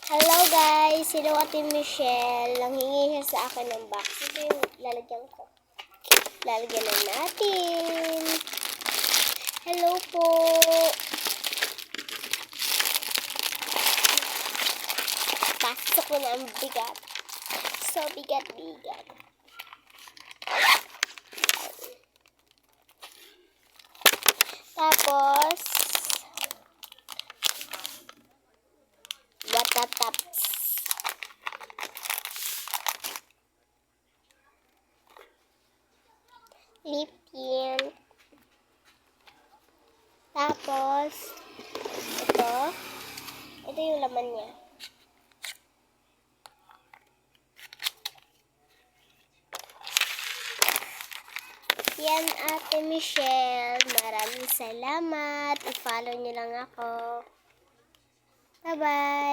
Hello guys! Sino Ate Michelle? Nanghingi siya sa akin ng box. Ito yung lalagyan ko. Lalagyan na natin. Hello po! Pasok ko na ang bigat. So bigat-bigat. Tapos, batataps. Lip tint. Tapos, ito yung laman niya. Yan, Ate Michelle. Maraming salamat. I-follow niyo lang ako. Bye-bye.